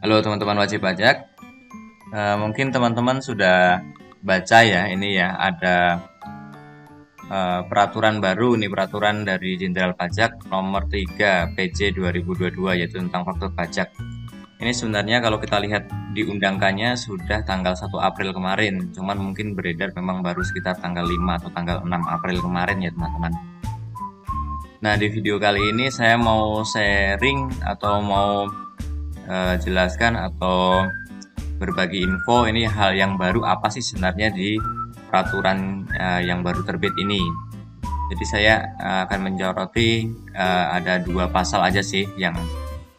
Halo teman-teman wajib pajak. Mungkin teman-teman sudah baca ya ini ya ada peraturan baru nih, peraturan dari Jenderal Pajak nomor 3 PJ 2022 yaitu tentang faktur pajak. Ini sebenarnya kalau kita lihat diundangkannya sudah tanggal 1 April kemarin, cuman mungkin beredar memang baru sekitar tanggal 5 atau tanggal 6 April kemarin ya teman-teman. Nah, di video kali ini saya mau sharing atau mau jelaskan atau berbagi info ini hal yang baru apa sih sebenarnya di peraturan yang baru terbit ini. Jadi saya akan menyoroti ada 2 pasal aja sih yang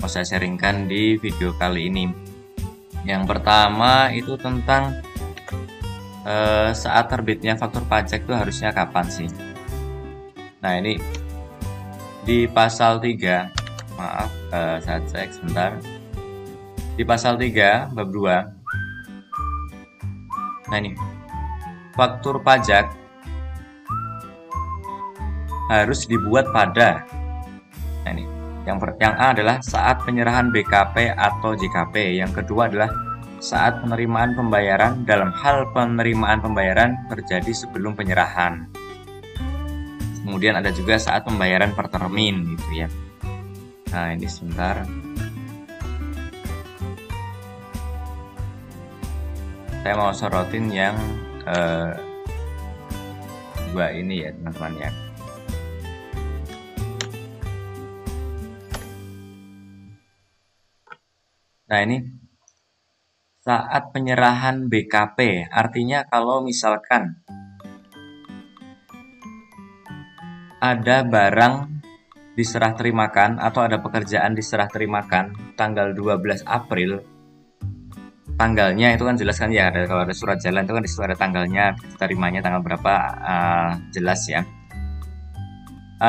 mau saya sharingkan di video kali ini. Yang pertama itu tentang saat terbitnya faktur pajak itu harusnya kapan sih. Nah ini di pasal 3, maaf saya cek sebentar. Di pasal 3 bab 2. Nah ini, faktur pajak harus dibuat pada. Nah ini, yang A adalah saat penyerahan BKP atau JKP. Yang kedua adalah saat penerimaan pembayaran dalam hal penerimaan pembayaran terjadi sebelum penyerahan. Kemudian ada juga saat pembayaran per termin gitu ya. Nah ini sebentar. Saya mau sorotin yang dua ini ya teman-teman ya. Nah ini saat penyerahan BKP, artinya kalau misalkan ada barang diserah terimakan atau ada pekerjaan diserah terimakan tanggal 12 April, tanggalnya itu kan jelas kan ya, kalau ada surat jalan itu kan disitu ada tanggalnya, terimanya tanggal berapa, jelas ya.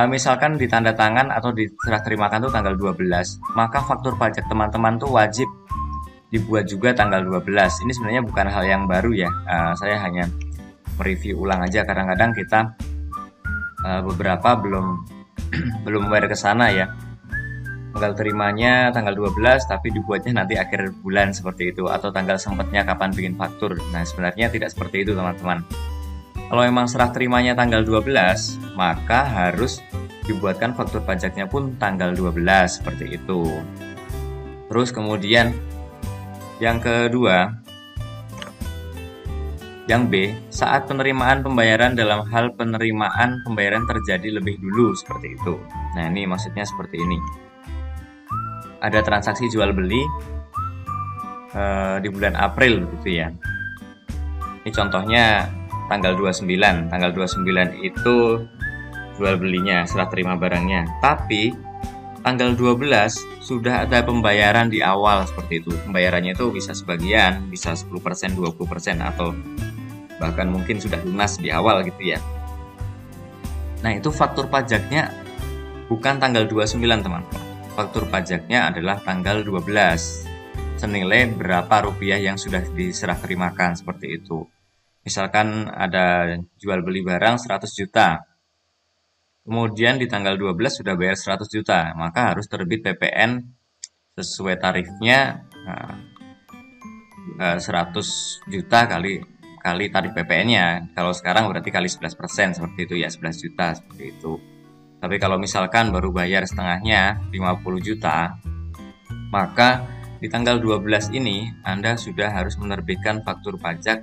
Misalkan ditanda tangan atau diserah terimakan tuh tanggal 12, maka faktur pajak teman-teman tuh wajib dibuat juga tanggal 12. Ini sebenarnya bukan hal yang baru ya, saya hanya mereview ulang aja. Kadang-kadang kita beberapa belum aware ke sana ya. Tanggal terimanya tanggal 12 tapi dibuatnya nanti akhir bulan seperti itu, atau tanggal sempatnya kapan bikin faktur. Nah sebenarnya tidak seperti itu teman-teman. Kalau memang serah terimanya tanggal 12, maka harus dibuatkan faktur pajaknya pun tanggal 12 seperti itu. Terus kemudian yang kedua, yang B, saat penerimaan pembayaran dalam hal penerimaan pembayaran terjadi lebih dulu seperti itu. Nah ini maksudnya seperti ini. Ada transaksi jual beli di bulan April gitu ya. Ini contohnya tanggal 29. Tanggal 29 itu jual belinya, serah terima barangnya. Tapi tanggal 12 sudah ada pembayaran di awal seperti itu. Pembayarannya itu bisa sebagian, bisa 10%, 20%, atau bahkan mungkin sudah lunas di awal gitu ya. Nah itu faktur pajaknya bukan tanggal 29 teman-teman. Faktur pajaknya adalah tanggal 12, senilai berapa rupiah yang sudah diserah terimakan seperti itu. Misalkan ada jual beli barang 100 juta, kemudian di tanggal 12 sudah bayar 100 juta, maka harus terbit PPN sesuai tarifnya 100 juta kali tarif PPN-nya. Kalau sekarang berarti kali 11% seperti itu ya, 11 juta seperti itu. Tapi kalau misalkan baru bayar setengahnya 50 juta, maka di tanggal 12 ini Anda sudah harus menerbitkan faktur pajak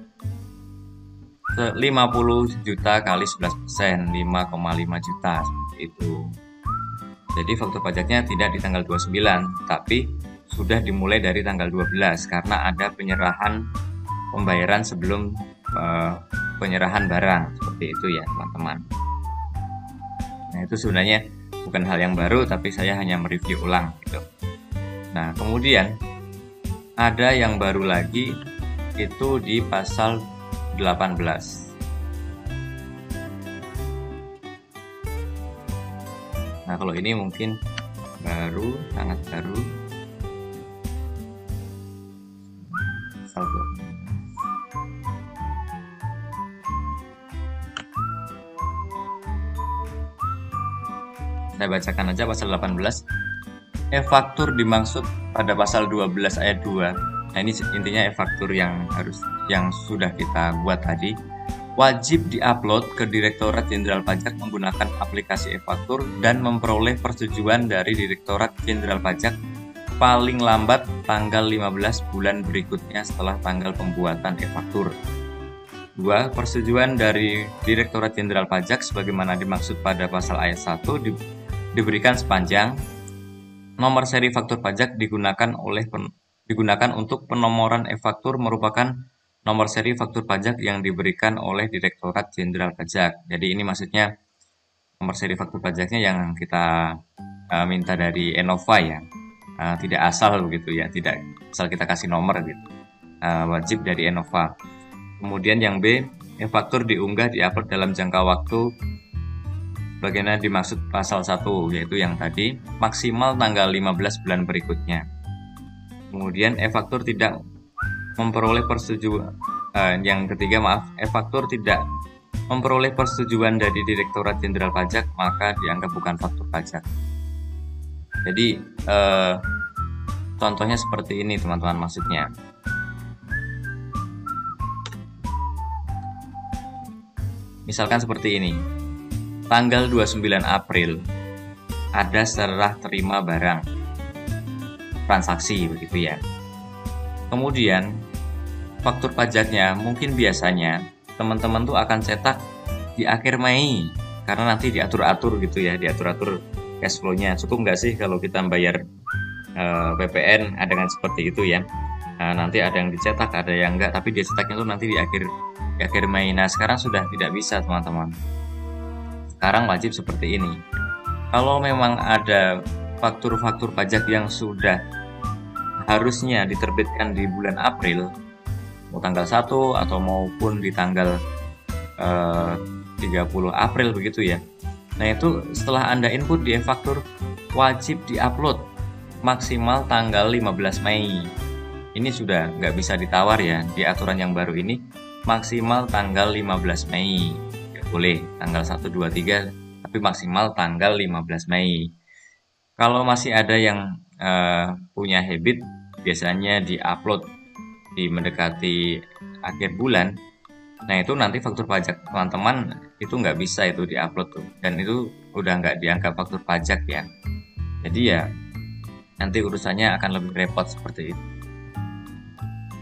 50 juta kali 11%, 5,5 juta seperti itu. Jadi faktur pajaknya tidak di tanggal 29, tapi sudah dimulai dari tanggal 12 karena ada penyerahan pembayaran sebelum penyerahan barang seperti itu ya teman-teman. Nah itu sebenarnya bukan hal yang baru, tapi saya hanya mereview ulang gitu. Nah kemudian ada yang baru lagi itu di pasal 18. Nah kalau ini mungkin baru, sangat baru. Pasal 18. Saya bacakan aja pasal 18. E-faktur dimaksud pada pasal 12 ayat 2. Nah, ini intinya e-faktur yang sudah kita buat tadi wajib diupload ke Direktorat Jenderal Pajak menggunakan aplikasi e-faktur dan memperoleh persetujuan dari Direktorat Jenderal Pajak paling lambat tanggal 15 bulan berikutnya setelah tanggal pembuatan e-faktur. 2. Persetujuan dari Direktorat Jenderal Pajak sebagaimana dimaksud pada pasal ayat 1 diberikan sepanjang nomor seri faktur pajak digunakan untuk penomoran e-faktur merupakan nomor seri faktur pajak yang diberikan oleh Direktorat Jenderal Pajak. Jadi ini maksudnya nomor seri faktur pajaknya yang kita minta dari Enova ya. Tidak asal begitu ya, tidak asal kita kasih nomor gitu. Wajib dari Enova. Kemudian yang B, e-faktur diunggah diupload dalam jangka waktu bagaimana dimaksud pasal 1, yaitu yang tadi maksimal tanggal 15 bulan berikutnya. Kemudian e-faktur tidak memperoleh persetujuan yang ketiga e-faktur tidak memperoleh persetujuan dari Direktorat Jenderal Pajak maka dianggap bukan faktur pajak. Jadi contohnya seperti ini teman-teman, maksudnya misalkan seperti ini, tanggal 29 April ada serah terima barang transaksi begitu ya. Kemudian faktur pajaknya mungkin biasanya teman-teman tuh akan cetak di akhir Mei karena nanti diatur-atur gitu ya, diatur-atur cash flow-nya. Cukup nggak sih kalau kita bayar PPN dengan seperti itu ya? Nanti ada yang dicetak, ada yang enggak, tapi dicetaknya tuh nanti di akhir Mei. Nah, sekarang sudah tidak bisa teman-teman. Sekarang wajib seperti ini. Kalau memang ada faktur-faktur pajak yang sudah harusnya diterbitkan di bulan April, mau tanggal 1 atau maupun di tanggal 30 April begitu ya. Nah, itu setelah Anda input di e-faktur wajib diupload maksimal tanggal 15 Mei. Ini sudah nggak bisa ditawar ya, di aturan yang baru ini maksimal tanggal 15 Mei. Nggak boleh tanggal 1, 2, 3, tapi maksimal tanggal 15 Mei. Kalau masih ada yang punya habit biasanya di-upload di mendekati akhir bulan, nah itu nanti faktur pajak teman-teman itu nggak bisa itu di-upload tuh, dan itu udah nggak dianggap faktur pajak ya. Jadi ya nanti urusannya akan lebih repot seperti itu.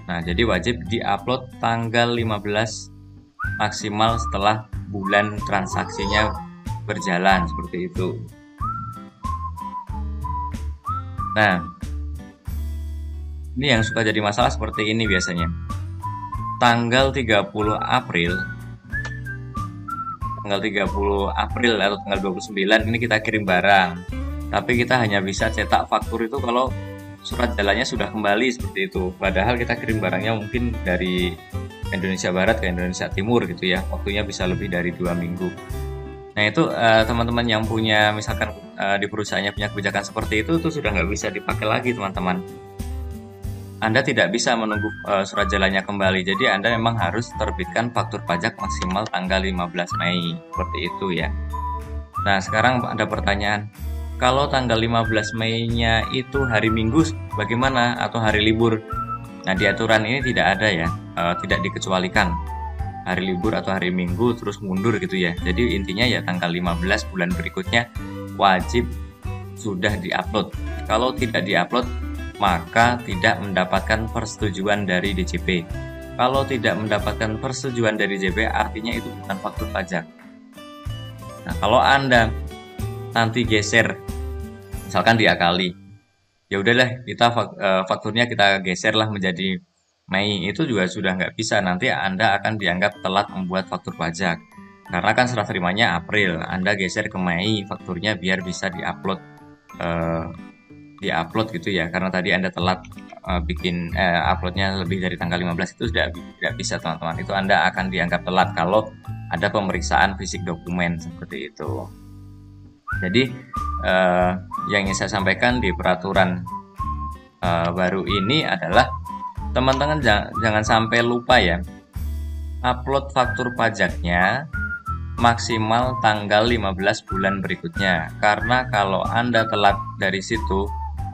Nah, jadi wajib di-upload tanggal 15 maksimal setelah bulan transaksinya berjalan seperti itu. Nah, ini yang suka jadi masalah seperti ini biasanya. Tanggal 30 April atau tanggal 29 ini kita kirim barang. Tapi kita hanya bisa cetak faktur itu kalau surat jalannya sudah kembali seperti itu. Padahal kita kirim barangnya mungkin dari Indonesia Barat ke Indonesia Timur gitu ya. Waktunya bisa lebih dari 2 minggu. Nah, itu teman-teman yang punya misalkan di perusahaannya punya kebijakan seperti itu sudah nggak bisa dipakai lagi teman-teman. Anda tidak bisa menunggu surat jalannya kembali. Jadi Anda memang harus terbitkan faktur pajak maksimal tanggal 15 Mei. Seperti itu ya. Nah, sekarang ada pertanyaan. Kalau tanggal 15 Mei-nya itu hari Minggu bagaimana atau hari libur? Nah, di aturan ini tidak ada ya. Tidak dikecualikan. Hari libur atau hari Minggu terus mundur gitu ya. Jadi intinya ya tanggal 15 bulan berikutnya wajib sudah diupload. Kalau tidak diupload maka tidak mendapatkan persetujuan dari DJP. Kalau tidak mendapatkan persetujuan dari DJP artinya itu bukan faktur pajak. Nah, kalau Anda nanti geser, misalkan diakali, ya udahlah kita fakturnya kita geserlah menjadi Mei, itu juga sudah nggak bisa. Nanti Anda akan dianggap telat membuat faktur pajak. Karena kan serah terimanya April, Anda geser ke Mei fakturnya biar bisa diupload gitu ya, karena tadi Anda telat bikin uploadnya lebih dari tanggal 15 itu sudah tidak bisa teman-teman. Itu Anda akan dianggap telat kalau ada pemeriksaan fisik dokumen seperti itu. Jadi yang ingin saya sampaikan di peraturan baru ini adalah teman-teman jangan sampai lupa ya, upload faktur pajaknya maksimal tanggal 15 bulan berikutnya. Karena kalau Anda telat dari situ,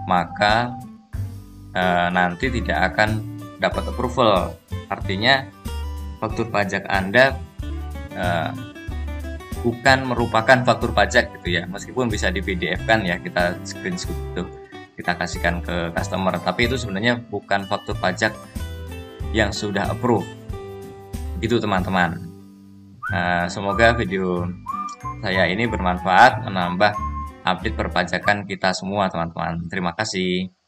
maka nanti tidak akan dapat approval. Artinya faktur pajak Anda bukan merupakan faktur pajak gitu ya, meskipun bisa di PDF kan ya, kita screenshot itu kita kasihkan ke customer, tapi itu sebenarnya bukan faktur pajak yang sudah approve gitu teman-teman. Semoga video saya ini bermanfaat, menambah update perpajakan kita semua teman-teman. Terima kasih.